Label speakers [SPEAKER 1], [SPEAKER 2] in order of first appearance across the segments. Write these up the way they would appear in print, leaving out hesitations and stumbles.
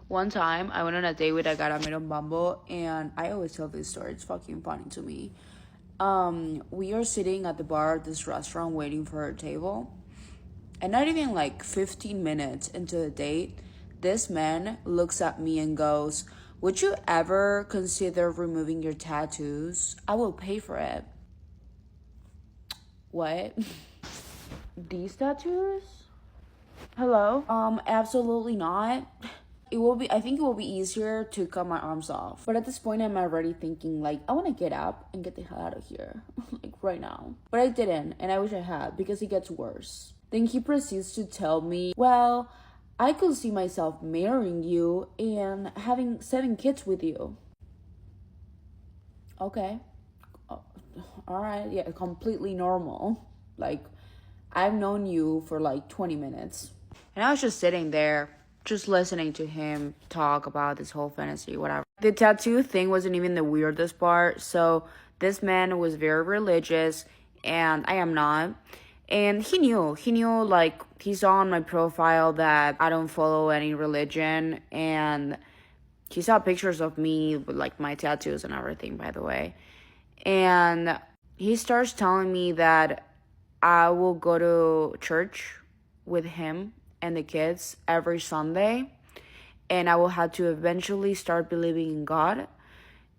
[SPEAKER 1] One time, I went on a date with a guy I met on Bumble, and I always tell this story. It's fucking funny to me. We are sitting at the bar at this restaurant waiting for our table, and not even like 15 minutes into the date, this man looks at me and goes, "Would you ever consider removing your tattoos? I will pay for it." What? These tattoos? Hello? Absolutely not. I think it will be easier to cut my arms off. But at this point, I'm already thinking, like, I want to get up and get the hell out of here. Like, right now. But I didn't, and I wish I had, because it gets worse. Then he proceeds to tell me, well, I could see myself marrying you and having 7 kids with you. Okay. Alright, yeah, completely normal. Like, I've known you for like 20 minutes. And I was just sitting there, just listening to him talk about this whole fantasy, whatever. The tattoo thing wasn't even the weirdest part. So this man was very religious, and I am not. And he knew, like, he saw on my profile that I don't follow any religion, and he saw pictures of me with, like, my tattoos and everything, by the way. And he starts telling me that I will go to church with him and the kids every Sunday, and I will have to eventually start believing in God,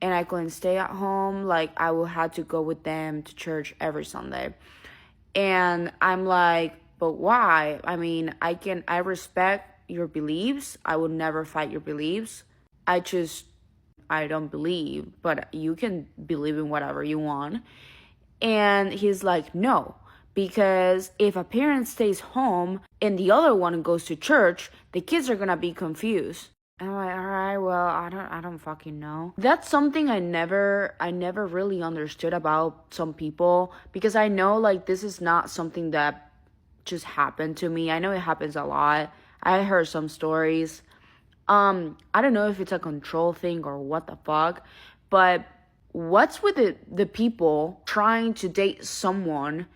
[SPEAKER 1] and I couldn't stay at home. Like, I will have to go with them to church every Sunday. And I'm like, but why? I mean, I respect your beliefs. I would never fight your beliefs. I don't believe, but you can believe in whatever you want. And he's like, no, because if a parent stays home and the other one goes to church, the kids are gonna be confused. And I'm like, all right, well, I don't fucking know. That's something I never really understood about some people, because I know, like, this is not something that just happened to me. I know it happens a lot. I heard some stories. I don't know if it's a control thing or what the fuck, but what's with the people trying to date someone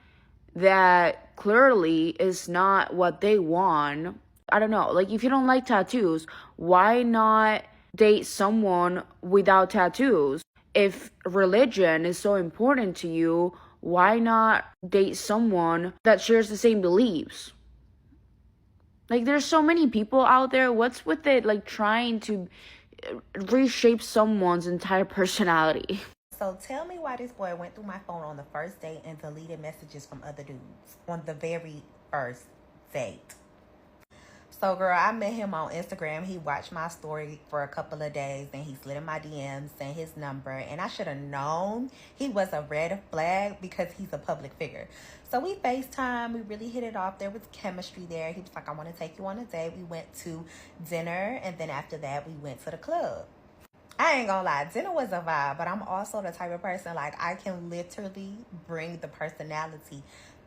[SPEAKER 1] that clearly is not what they want? I don't know. Like, if you don't like tattoos, why not date someone without tattoos? If religion is so important to you, why not date someone that shares the same beliefs? Like, there's so many people out there. What's with it, like, trying to reshape someone's entire personality?
[SPEAKER 2] So tell me why this boy went through my phone on the first date and deleted messages from other dudes on the very first date. So, girl, I met him on Instagram. He watched my story for a couple of days, and he slid in my DMs, sent his number, and I should have known he was a red flag because he's a public figure. So we FaceTime. We really hit it off. There was chemistry there. He was like, I want to take you on a date. We went to dinner, and then after that, we went to the club. I ain't gonna lie, dinner was a vibe, but I'm also the type of person, like, I can literally bring the personality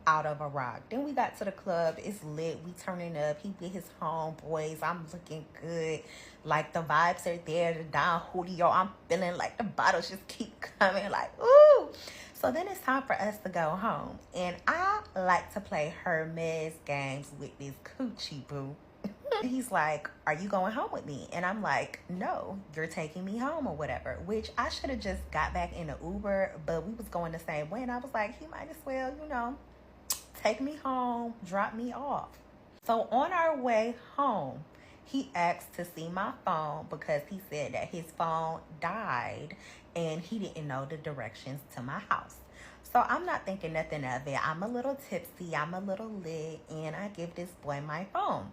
[SPEAKER 2] out of a rock. Then we got to the club. It's lit. We turning up. He with his homeboys. I'm looking good. Like, the vibes are there. The Don Julio. I'm feeling like the bottles just keep coming. Like, ooh. So then it's time for us to go home. And I like to play Hermes games with this coochie boo. He's like, are you going home with me? And I'm like, no, you're taking me home or whatever. Which I should have just got back in the Uber, but we was going the same way. And I was like, he might as well, take me home, drop me off. So on our way home, he asked to see my phone because he said that his phone died and he didn't know the directions to my house. So I'm not thinking nothing of it. I'm a little tipsy, I'm a little lit, and I give this boy my phone.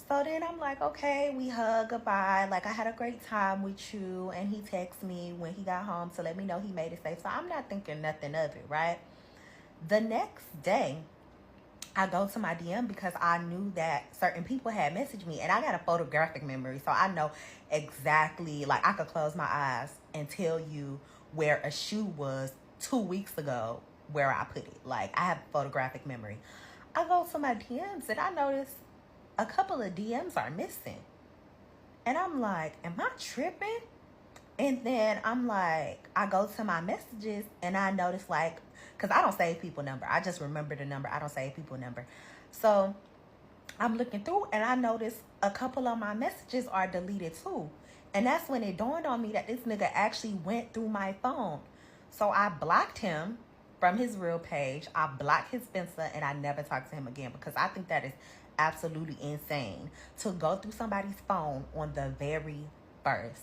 [SPEAKER 2] So then I'm like, okay, we hug goodbye. Like, I had a great time with you. And he texted me when he got home to let me know he made it safe. So I'm not thinking nothing of it, right? The next day, I go to my DM because I knew that certain people had messaged me. And I got a photographic memory. So I know exactly, like, I could close my eyes and tell you where a shoe was 2 weeks ago where I put it. Like, I have photographic memory. I go to my DMs and I notice a couple of DMs are missing. And I'm like, am I tripping? And then I'm like, I go to my messages and I notice, like, because I don't save people number. I just remember the number. I don't save people number. So I'm looking through and I noticed a couple of my messages are deleted too. And that's when it dawned on me that this nigga actually went through my phone. So I blocked him from his real page. I blocked his Spencer and I never talked to him again because I think that is absolutely insane to go through somebody's phone on the very first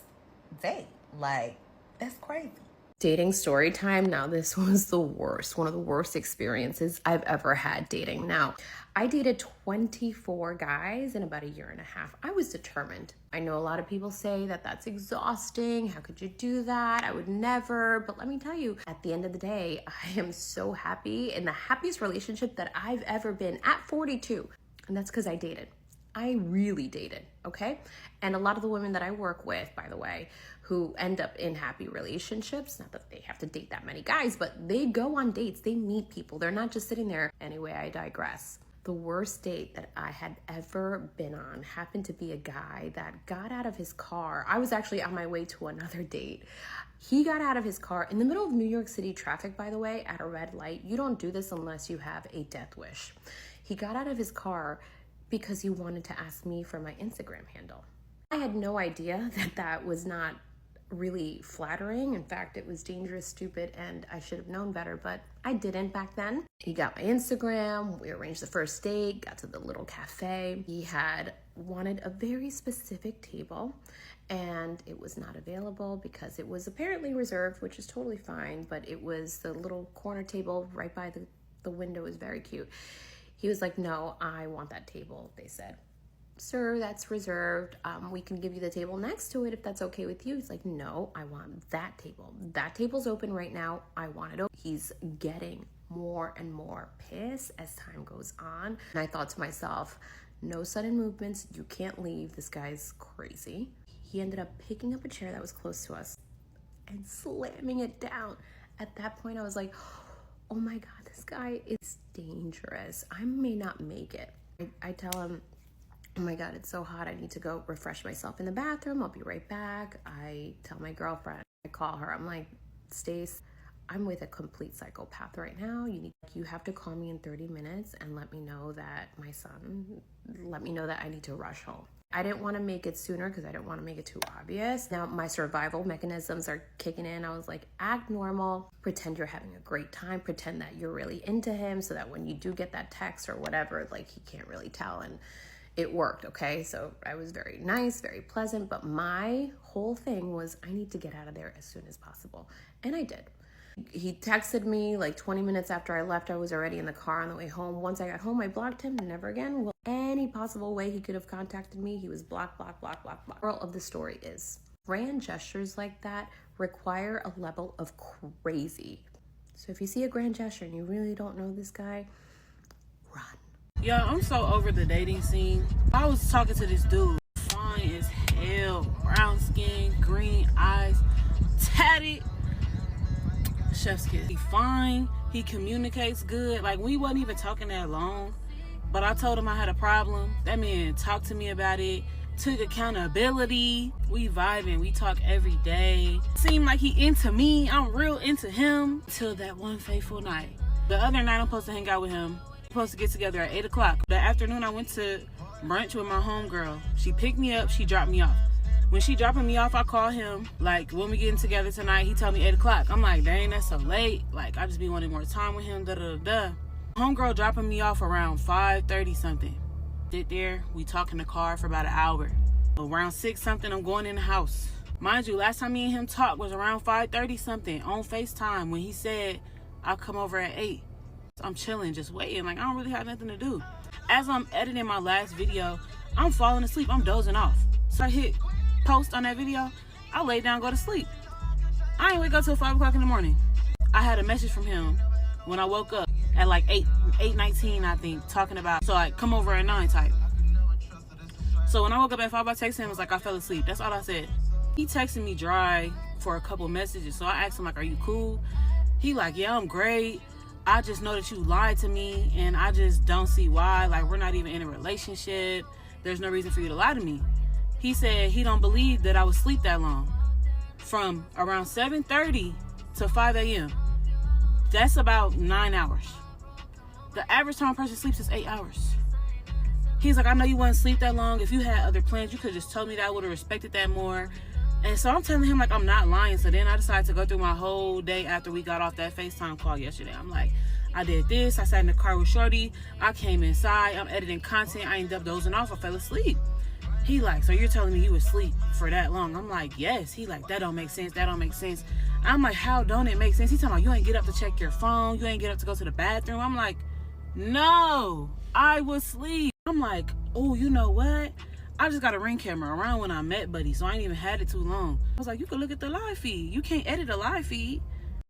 [SPEAKER 2] date. Like, that's crazy.
[SPEAKER 3] Dating Storytime. Now, this was the worst, one of the worst experiences I've ever had dating. Now, I dated 24 guys in about a year and a half. I was determined. I know a lot of people say that that's exhausting. How could you do that? I would never. But let me tell you, at the end of the day, I am so happy in the happiest relationship that I've ever been at 42. And that's because I dated. I really dated, okay? And a lot of the women that I work with, by the way, who end up in happy relationships, not that they have to date that many guys, but they go on dates, they meet people. They're not just sitting there. Anyway, I digress. The worst date that I had ever been on happened to be a guy that got out of his car. I was actually on my way to another date. He got out of his car in the middle of New York City traffic, by the way, at a red light. You don't do this unless you have a death wish. He got out of his car because he wanted to ask me for my Instagram handle. I had no idea that that was not really flattering. In fact, it was dangerous, stupid, and I should have known better, but I didn't back then. He got my Instagram, we arranged the first date, got to the little cafe. He had wanted a very specific table, and it was not available because it was apparently reserved, which is totally fine, but it was the little corner table right by the window. Is very cute. He was like, no, I want that table. They said, sir, that's reserved. We can give you the table next to it if that's okay with you. He's like, no, I want that table. That table's open right now. I want it open. He's getting more and more pissed as time goes on. And I thought to myself, no sudden movements. You can't leave. This guy's crazy. He ended up picking up a chair that was close to us and slamming it down. At that point, I was like, oh my God, this guy is dangerous. I may not make it. I tell him, oh my God, it's so hot. I need to go refresh myself in the bathroom. I'll be right back. I tell my girlfriend, I call her. I'm like, Stace, I'm with a complete psychopath right now. You have to call me in 30 minutes and let me know that I need to rush home. I didn't want to make it sooner because I didn't want to make it too obvious. Now my survival mechanisms are kicking in. I was like, act normal, pretend you're having a great time, pretend that you're really into him so that when you do get that text or whatever, like he can't really tell. And it worked, okay? So I was very nice, very pleasant, but my whole thing was I need to get out of there as soon as possible. And I did. He texted me like 20 minutes after I left. I was already in the car on the way home. Once I got home, I blocked him. Never again. Well, any possible way he could have contacted me, he was block. Moral of the story is grand gestures like that require a level of crazy. So if you see a grand gesture and you really don't know this guy, run.
[SPEAKER 4] Yo, I'm so over the dating scene. I was talking to this dude, fine as hell, brown skin, green eyes, tatted, chef's kiss. He fine, he communicates good. Like, we wasn't even talking that long, but I told him I had a problem. That man talked to me about it, took accountability. We vibing, we talk every day. Seemed like he into me, I'm real into him. Till that one fateful night. The other night I'm supposed to hang out with him. Supposed to get together at 8 o'clock. That afternoon I went to brunch with my homegirl. She picked me up, she dropped me off. When she dropping me off, I call him, like, when we getting together tonight? He told me 8 o'clock. I'm like, dang, that's so late. Like, I just be wanting more time with him, Homegirl dropping me off around 5:30 something. Sit there, we talk in the car for about an hour. Around 6 something, I'm going in the house. Mind you, last time me and him talked was around 5:30 something on FaceTime when he said, I'll come over at 8. I'm chilling, just waiting, like I don't really have nothing to do. As I'm editing my last video, I'm falling asleep, I'm dozing off. So I hit post on that video, I lay down, go to sleep. I ain't wake up till 5 o'clock in the morning. I had a message from him when I woke up at like 8:19, I think, talking about, so like, come over at 9 type. So when I woke up at 5, I texted him, it was like, I fell asleep. That's all I said. He texted me dry for a couple messages, so I asked him, like, are you cool? He like, yeah, I'm great. I just know that you lied to me and I just don't see why. Like, we're not even in a relationship. There's no reason for you to lie to me. He said he don't believe that I would sleep that long. From around 7:30 to 5 a.m. That's about 9 hours. The average time a person sleeps is 8 hours. He's like, I know you wouldn't sleep that long. If you had other plans, you could just told me that. I would have respected that more. And so I'm telling him, like, I'm not lying. So then I decided to go through my whole day after we got off that FaceTime call yesterday. I'm like, I did this. I sat in the car with Shorty. I came inside. I'm editing content. I ended up dozing off. I fell asleep. He like, so you're telling me you was asleep for that long? I'm like, yes. He like, that don't make sense. That don't make sense. I'm like, how don't it make sense? He talking about, you ain't get up to check your phone. You ain't get up to go to the bathroom. I'm like, no, I was asleep. I'm like, oh, you know what? I just got a Ring camera around when I met Buddy, so I ain't even had it too long. I was like, you can look at the live feed. You can't edit a live feed.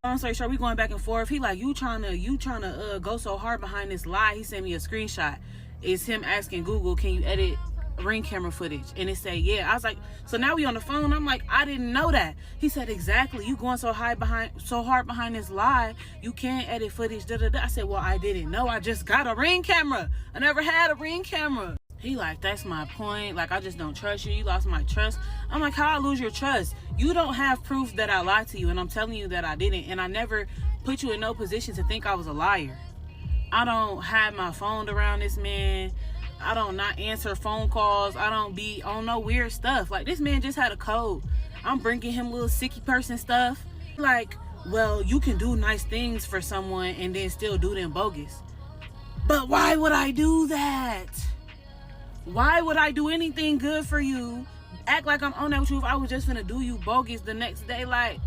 [SPEAKER 4] Long story short, we going back and forth. He like, you trying to go so hard behind this lie. He sent me a screenshot. It's him asking Google, can you edit Ring camera footage? And it said, yeah. I was like, so now we on the phone. I'm like, I didn't know that. He said, exactly. You going so hard behind this lie. You can't edit footage. Da, da, da. I said, well, I didn't know. I just got a Ring camera. I never had a Ring camera. He like, that's my point. Like, I just don't trust you. You lost my trust. I'm like, how I lose your trust? You don't have proof that I lied to you, and I'm telling you that I didn't. And I never put you in no position to think I was a liar. I don't have my phone around this man. I don't not answer phone calls. I don't be on no weird stuff. Like, this man just had a code. I'm bringing him little sicky person stuff. Like, well, you can do nice things for someone and then still do them bogus. But why would I do that? Why would I do anything good for you? Act like I'm on that with you if I was just finna do you bogus the next day. Like,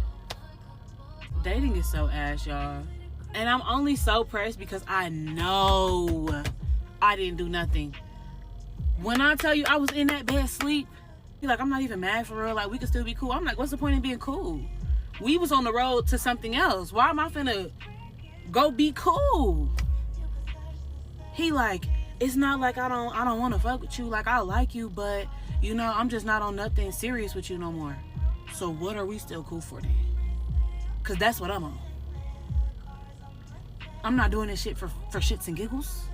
[SPEAKER 4] dating is so ass, y'all. And I'm only so pressed because I know I didn't do nothing. When I tell you I was in that bed asleep, you're like, I'm not even mad for real. Like, we could still be cool. I'm like, what's the point in being cool? We was on the road to something else. Why am I finna go be cool? He like, it's not like I don't want to fuck with you. Like, I like you, but you know, I'm just not on nothing serious with you no more. So what are we still cool for then? Cause that's what I'm on. I'm not doing this shit for shits and giggles.